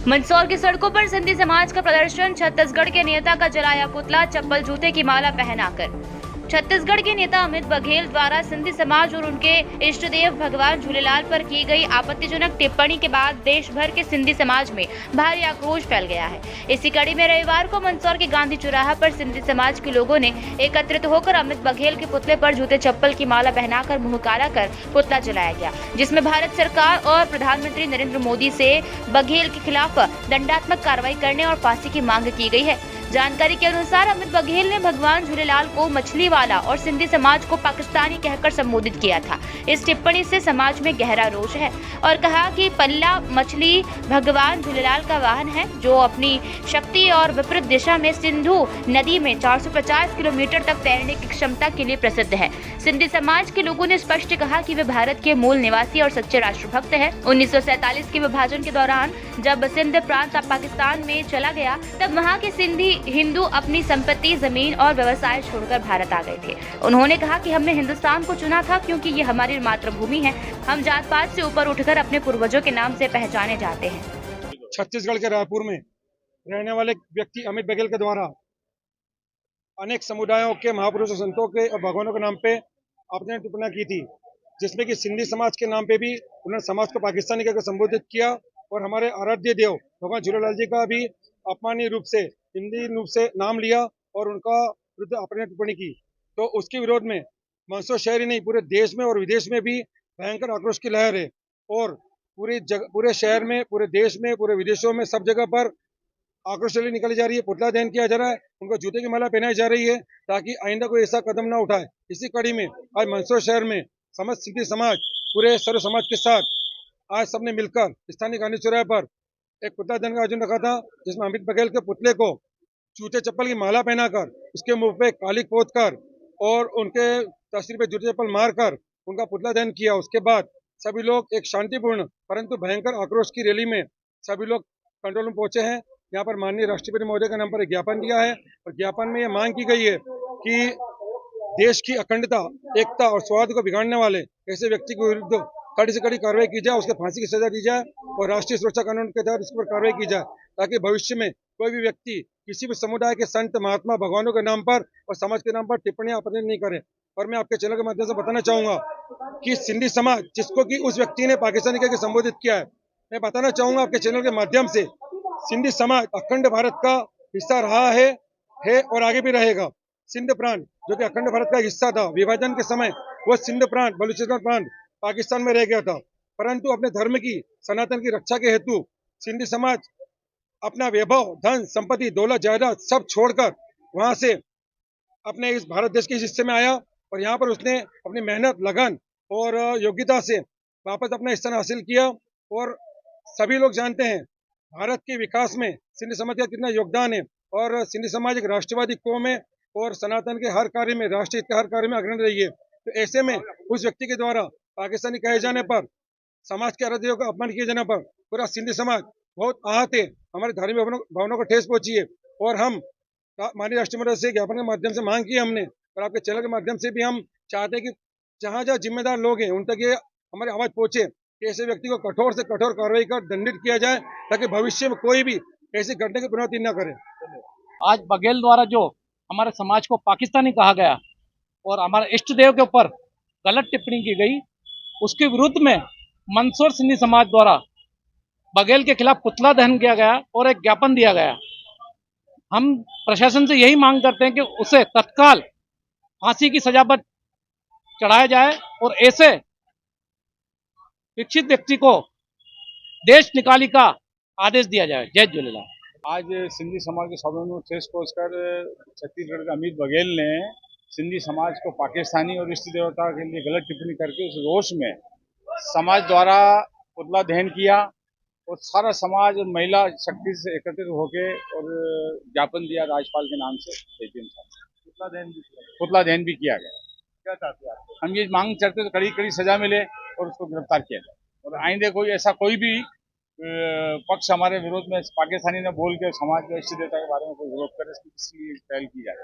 मंदसौर की सड़कों पर सिंधी समाज का प्रदर्शन। छत्तीसगढ़ के नेता का जलाया पुतला, चप्पल जूते की माला पहनाकर। छत्तीसगढ़ के नेता अमित बघेल द्वारा सिंधी समाज और उनके इष्ट देव भगवान झूलेलाल पर की गई आपत्तिजनक टिप्पणी के बाद देश भर के सिंधी समाज में भारी आक्रोश फैल गया है। इसी कड़ी में रविवार को मंदसौर के गांधी चौराहा पर सिंधी समाज के लोगों ने एकत्रित होकर अमित बघेल के पुतले पर जूते चप्पल की माला पहनाकर मुंह काला कर पुतला जलाया गया, जिसमें भारत सरकार और प्रधानमंत्री नरेंद्र मोदी से बघेल के खिलाफ दंडात्मक कार्रवाई करने और फांसी की मांग की गई है। जानकारी के अनुसार अमित बघेल ने भगवान झूलेलाल को मछली वाला और सिंधी समाज को पाकिस्तानी कहकर संबोधित किया था। इस टिप्पणी से समाज में गहरा रोष है और कहा कि पल्ला मछली भगवान झूलेलाल का वाहन है, जो अपनी शक्ति और विपरीत दिशा में सिंधु नदी में 450 किलोमीटर तक तैरने की क्षमता के लिए प्रसिद्ध है। सिंधी समाज के लोगों ने स्पष्ट कहा कि वे भारत के मूल निवासी और सच्चे राष्ट्रभक्त हैं। 1947 के विभाजन के दौरान जब सिंध प्रांत पाकिस्तान में चला गया, तब वहां के सिंधी हिंदू अपनी संपत्ति, जमीन और व्यवसाय छोड़कर भारत आ गए थे। उन्होंने कहा कि हमने हिंदुस्तान को चुना था क्योंकि ये हमारी मातृभूमि है। हम जात पात से ऊपर उठकर अपने पूर्वजों के नाम से पहचाने जाते हैं। छत्तीसगढ़ के रायपुर में रहने वाले व्यक्ति अमित बघेल के द्वारा अनेक समुदायों के महापुरुषों, संतों के और भगवानों के नाम पे आपने टिप्पणी की थी, जिसमें कि सिंधी समाज के नाम पे भी उन्होंने समाज को पाकिस्तानी कहकर संबोधित किया और हमारे आराध्य देव भगवान झूलेलाल जी का भी अपमानीय रूप से, हिंदी रूप से नाम लिया और उनका विरुद्ध अपने टिप्पणी की। तो उसके विरोध में मंदसौर शहर ही नहीं, पूरे देश में और विदेश में भी भयंकर आक्रोश की लहर है और पूरे शहर में, पूरे देश में, पूरे विदेशों में सब जगह पर आक्रोश रैली निकाली जा रही है, पुतला दहन किया जा रहा है, उनको जूते की माला पहनाई जा रही है ताकि आइंदा कोई ऐसा कदम ना उठाए। इसी कड़ी में आज मंदसौर शहर में समस्त सिंधी समाज पूरे सर्व समाज के साथ आज सबने मिलकर स्थानीय गांधी चौराहे पर एक पुतला दहन का आयोजन रखा था, जिसमें अमित बघेल के पुतले को जूते चप्पल की माला पहनाकर, उसके मुंह पे काली पोत कर और उनके तस्वीर पे जूते चप्पल मारकर उनका पुतला दहन किया। उसके बाद सभी लोग एक शांतिपूर्ण परंतु भयंकर आक्रोश की रैली में सभी लोग कंट्रोल रूम पहुंचे हैं। यहाँ पर माननीय राष्ट्रपति महोदय के नाम पर एक ज्ञापन दिया है और ज्ञापन में यह मांग की गई है कि देश की अखंडता, एकता और स्वाद को बिगाड़ने वाले ऐसे व्यक्ति के विरुद्ध कड़ी से कड़ी कार्रवाई की जाए, उसके फांसी की सजा दी जाए और राष्ट्रीय सुरक्षा कानून के तहत उस पर कार्रवाई की जाए, ताकि भविष्य में कोई भी व्यक्ति किसी भी समुदाय के संत, महात्मा, भगवानों के नाम पर और समाज के नाम पर टिप्पणियां आपत्ति नहीं करे। और मैं आपके चैनल के माध्यम से बताना चाहूंगा कि सिंधी समाज, जिसको कि उस व्यक्ति ने पाकिस्तानी कहकर संबोधित किया है, मैं बताना चाहूंगा आपके चैनल के माध्यम से, सिंधी समाज अखंड भारत का हिस्सा रहा है और आगे भी रहेगा। सिंध प्रांत जो कि अखंड भारत का हिस्सा था, विभाजन के समय वो सिंध प्रांत, बलूचिस्तान प्रांत पाकिस्तान में रह गया था, परंतु अपने धर्म की, सनातन की रक्षा के हेतु सिंधी समाज अपना वैभव, धन, संपत्ति, दौलत, जायदाद सब छोड़कर वहां से अपने इस भारत देश के इस हिस्से में आया और यहाँ पर उसने अपनी मेहनत, लगन और योग्यता से वापस अपना स्थान हासिल किया। और सभी लोग जानते हैं भारत के विकास में सिंधी समाज का कितना योगदान है और सिंधी समाज एक राष्ट्रवादी कौम है और सनातन के हर कार्य में, राष्ट्रीय के हर कार्य में अग्रणी रही है। तो ऐसे में उस व्यक्ति के द्वारा पाकिस्तानी कहे जाने पर, समाज के आराध्यों का अपमान किए जाने पर पूरा सिंधी समाज बहुत आहत है, हमारे धार्मिक भावनाओं को ठेस पहुंची है और हम माननीय राष्ट्रपति से ज्ञापन के माध्यम से मांग की हमने और आपके चैनल के माध्यम से भी हम चाहते हैं कि जहाँ जहाँ जिम्मेदार लोग हैं उन तक ये हमारी आवाज पहुंचे कि ऐसे व्यक्ति को कठोर से कठोर कार्रवाई कर दंडित किया जाए, ताकि भविष्य में कोई भी ऐसी घटना की पुनरावृत्ति न करे। आज बघेल द्वारा जो हमारे समाज को पाकिस्तानी कहा गया और हमारे इष्ट देव के ऊपर गलत टिप्पणी की गई, उसके विरुद्ध में मंदसौर सिंधी समाज द्वारा बघेल के खिलाफ पुतला दहन किया गया और एक ज्ञापन दिया गया। हम प्रशासन से यही मांग करते हैं कि उसे तत्काल फांसी की सजा पर चढ़ाया जाए और ऐसे शिक्षित व्यक्ति को देश निकाली का आदेश दिया जाए। जय झूलेलाल। आज सिंधी समाज के सदन में ठेस पहुंचकर छत्तीसगढ़ के अमित बघेल ने सिंधी समाज को पाकिस्तानी और इष्ट देवता के लिए गलत टिप्पणी करके उस रोष में समाज द्वारा पुतला दहन किया और सारा समाज और महिला शक्ति से एकत्रित होकर और ज्ञापन दिया राज्यपाल के नाम से। पुतला दहन भी किया गया। क्या चाहते हैं आप? हम ये मांग करते तो कड़ी कड़ी सजा मिले और उसको गिरफ्तार किया जाए और आइंदे कोई ऐसा कोई भी पक्ष हमारे विरोध में पाकिस्तानी ने बोल के समाज के इष्ट देवता के बारे में कोई विरोध करे, इसकी पहल की जाए।